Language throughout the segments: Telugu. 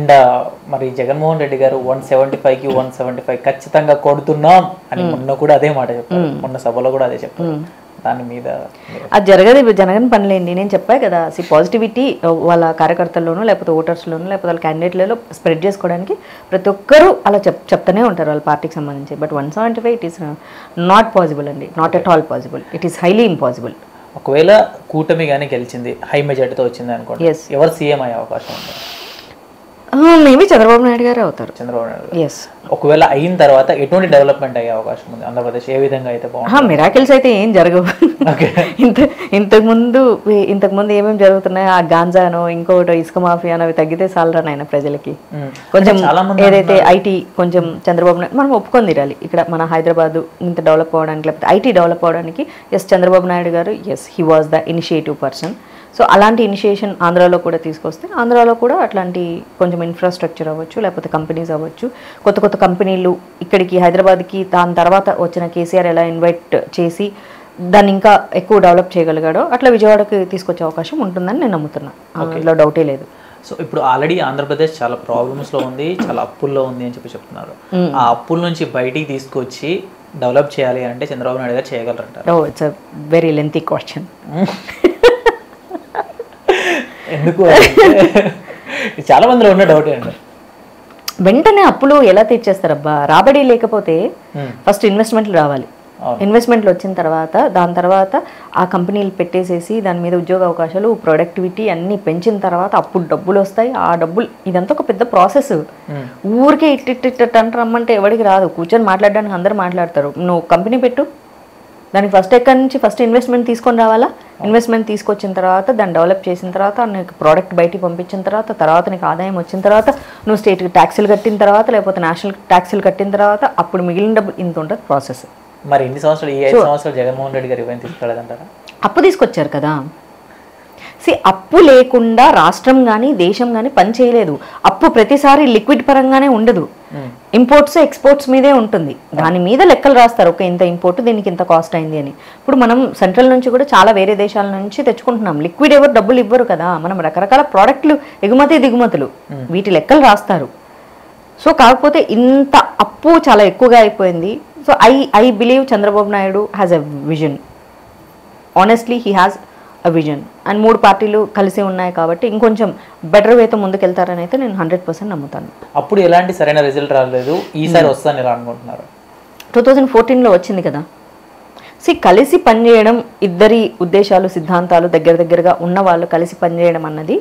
అండ్ మరి జగన్మోహన్ రెడ్డి గారు 175కి 175 ఖచ్చితంగా కొడుతున్నాం అని మొన్న కూడా అదే మాట చెప్పారు, మొన్న సభలో కూడా అదే చెప్పారు. దాని మీద అది జరగని పనిలేండి. నేను చెప్పాను కదా, పాజిటివిటీ వాళ్ళ కార్యకర్తల్లోనూ లేకపోతే ఓటర్స్లోనూ లేకపోతే వాళ్ళ క్యాండిడేట్లలో స్ప్రెడ్ చేసుకోవడానికి ప్రతి ఒక్కరూ అలా చెప్తూనే ఉంటారు వాళ్ళ పార్టీకి సంబంధించి. But 175 it is not possible అండి, not at all possible, it is highly impossible. ఒకవేళ కూటమి కానీ గెలిచింది, హై మెజార్టీతో వచ్చింది అనుకోండి, ఎవరు సీఎం అయ్యే అవకాశం ఉంది? మేబీ చంద్రబాబు నాయుడు గారే అవుతారు. చంద్రబాబు నాయుడు. ఎస్. ఒకవేళ అయిన తర్వాత ఎటువంటి డెవలప్మెంట్ అయ్యే అవకాశం ఉంది ఆంధ్రప్రదేశ్? ఏ విధంగా అయితే బాగుంటుంది? మిరాకిల్స్ అయితే ఏం జరగవు. ఇంతకుముందు ఏమేమి జరుగుతున్నాయి, ఆ గాంజానో ఇంకోటో ఇసుక మాఫియానో అవి తగ్గితే సాలరా నాయన ప్రజలకి. కొంచెం ఏదైతే ఐటీ కొంచెం చంద్రబాబు నాయుడు మనం ఒప్పుకొని తీరాలి. ఇక్కడ మన హైదరాబాద్ ఇంత డెవలప్ అవ్వడానికి లేకపోతే ఐటీ డెవలప్ అవ్వడానికి చంద్రబాబు నాయుడు గారు he was the initiative person. So అలాంటి ఇనిషియేషన్ ఆంధ్రాలో కూడా తీసుకొస్తే ఆంధ్రాలో కూడా అట్లాంటి కొంచెం ఇన్ఫ్రాస్ట్రక్చర్ అవ్వచ్చు, లేకపోతే కంపెనీస్ అవ్వచ్చు, కొత్త కొత్త కంపెనీలు ఇక్కడికి హైదరాబాద్కి దాని తర్వాత వచ్చిన కేసీఆర్ ఎలా ఇన్వైట్ చేసి దాన్ని ఇంకా ఎక్కువ డెవలప్ చేయగలిగాడో అట్లా విజయవాడకి తీసుకొచ్చే అవకాశం ఉంటుందని నేను నమ్ముతున్నా, అందులో డౌటే లేదు. సో ఇప్పుడు ఆల్రెడీ ఆంధ్రప్రదేశ్ చాలా ప్రాబ్లమ్స్లో ఉంది, చాలా అప్పుల్లో ఉంది అని చెప్తున్నారు. ఆ అప్పుల నుంచి బయటికి తీసుకొచ్చి డెవలప్ చేయాలి అంటే చంద్రబాబు నాయుడు గారు చేయగలరంటారు? Oh it's a very lengthy question. ఎందుకు? చాలా మందిలో ఉన్న డౌట్ అండి. వెంటనే అప్పులు ఎలా తీర్చేస్తారబ్బా? రాబడి లేకపోతే ఫస్ట్ ఇన్వెస్ట్మెంట్లు రావాలి. ఇన్వెస్ట్మెంట్లు వచ్చిన తర్వాత దాని తర్వాత ఆ కంపెనీలు పెట్టేసేసి దాని మీద ఉద్యోగ అవకాశాలు, ప్రొడక్టివిటీ అన్నీ పెంచిన తర్వాత అప్పుడు డబ్బులు వస్తాయి. ఆ డబ్బులు ఇదంతా ఒక పెద్ద ప్రాసెస్. ఊరికే ఇట్టిట్టిట్ అంట రమ్మంటే ఎవరికి రాదు. కూర్చొని మాట్లాడడానికి అందరూ మాట్లాడతారు. నువ్వు కంపెనీ పెట్టు, దానికి ఫస్ట్ ఎక్కడి నుంచి ఫస్ట్ ఇన్వెస్ట్మెంట్ తీసుకొని రావాలా. ఇన్వెస్ట్మెంట్ తీసుకొచ్చిన తర్వాత దాన్ని డెవలప్ చేసిన తర్వాత నీకు ప్రోడక్ట్ బయటికి పంపించిన తర్వాత నీకు ఆదాయం వచ్చిన తర్వాత నువ్వు స్టేట్కి ట్యాక్సులు కట్టిన తర్వాత లేకపోతే నేషనల్ ట్యాక్సులు కట్టిన తర్వాత అప్పుడు మిగిలిన డబ్బు ఇంత ఉంటుంది ప్రాసెస్. మరి ఎన్ని సంవత్సరాలు, ఈ 5 సంవత్సరాలు జగన్మోహన్ రెడ్డి గారు ఇవన్నీ తీసుకెళ్ళదంటారా? అప్పు తీసుకొచ్చారు కదా. అప్పు లేకుండా రాష్ట్రం కానీ దేశం కానీ పని చేయలేదు. అప్పు ప్రతిసారి లిక్విడ్ పరంగానే ఉండదు, ఇంపోర్ట్స్ ఎక్స్పోర్ట్స్ మీదే ఉంటుంది. దాని మీద లెక్కలు రాస్తారు, ఒక ఇంత ఇంపోర్ట్ దీనికి ఇంత కాస్ట్ అయింది అని. ఇప్పుడు మనం సెంట్రల్ నుంచి కూడా చాలా వేరే దేశాల నుంచి తెచ్చుకుంటున్నాం. లిక్విడ్ ఎవరు డబ్బులు ఇవ్వరు కదా. మనం రకరకాల ప్రోడక్ట్లు ఎగుమతి దిగుమతులు వీటి లెక్కలు రాస్తారు. సో కాకపోతే ఇంత అప్పు చాలా ఎక్కువగా అయిపోయింది. So I believe Chandrababu Naidu has a vision. Honestly he has a vision. And 3 పార్టీలు కలిసి ఉన్నాయి కాబట్టి ఇంకొంచెం బెటర్ వేతో ముందుకెళ్తారని అయితే నేను 100% నమ్ముతాను. అప్పుడు ఎలాంటి సరైన రిజల్ట్ రాలేదు, ఈసారి వస్తుందని ఎలా అనుకుంటున్నారు? 2014లో వచ్చింది కదా. కలిసి పనిచేయడం, ఇద్దరి ఉద్దేశాలు సిద్ధాంతాలు దగ్గరగా ఉన్న వాళ్ళు కలిసి పనిచేయడం అన్నది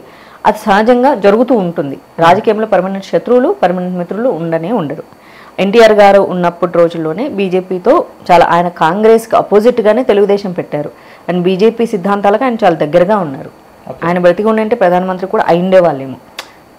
అది సహజంగా జరుగుతూ ఉంటుంది. రాజకీయంలో పర్మనెంట్ శత్రువులు పర్మనెంట్ మిత్రులు ఉండరు. ఎన్టీఆర్ గారు ఉన్నప్పటి రోజుల్లోనే బీజేపీతో చాలా, ఆయన కాంగ్రెస్కి అపోజిట్గానే తెలుగుదేశం పెట్టారు. అండ్ బీజేపీ సిద్ధాంతాలకు ఆయన చాలా దగ్గరగా ఉన్నారు. ఆయన బ్రతికి ఉండంటే ప్రధానమంత్రి కూడా అయిండే వాళ్ళేమో.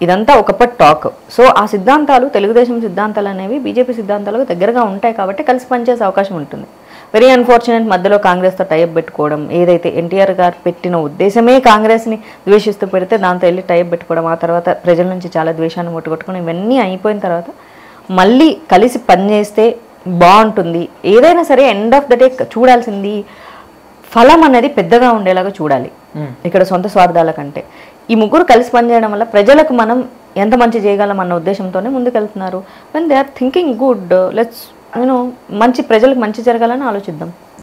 ఇదంతా ఒకప్పటి టాక్. సో ఆ సిద్ధాంతాలు, తెలుగుదేశం సిద్ధాంతాలు అనేవి బీజేపీ సిద్ధాంతాలకు దగ్గరగా ఉంటాయి కాబట్టి కలిసి పనిచేసే అవకాశం ఉంటుంది. వెరీ అన్ఫార్చునేట్ మధ్యలో కాంగ్రెస్తో టైప్ పెట్టుకోవడం, ఏదైతే ఎన్టీఆర్ గారు పెట్టిన ఉద్దేశమే కాంగ్రెస్ని ద్వేషిస్తూ పెడితే దాంతో వెళ్ళి టైప్ పెట్టుకోవడం, ఆ తర్వాత ప్రజల నుంచి చాలా ద్వేషాన్ని ముట్టుకొట్టుకోవడం, ఇవన్నీ అయిపోయిన తర్వాత మళ్ళీ కలిసి పనిచేస్తే బాగుంటుంది. ఏదైనా సరే ఎండ్ ఆఫ్ ద డే చూడాల్సింది ఫలం అనేది పెద్దగా ఉండేలాగా చూడాలి. ఇక్కడ సొంత స్వార్థాల కంటే ఈ ముగ్గురు కలిసి పనిచేయడం వల్ల ప్రజలకు మనం ఎంత మంచి చేయగలం అన్న ఉద్దేశంతోనే ముందుకెళ్తున్నారు. When they are thinking good, let's మంచి ప్రజలకు మంచి జరగాలని ఆలోచిద్దాం.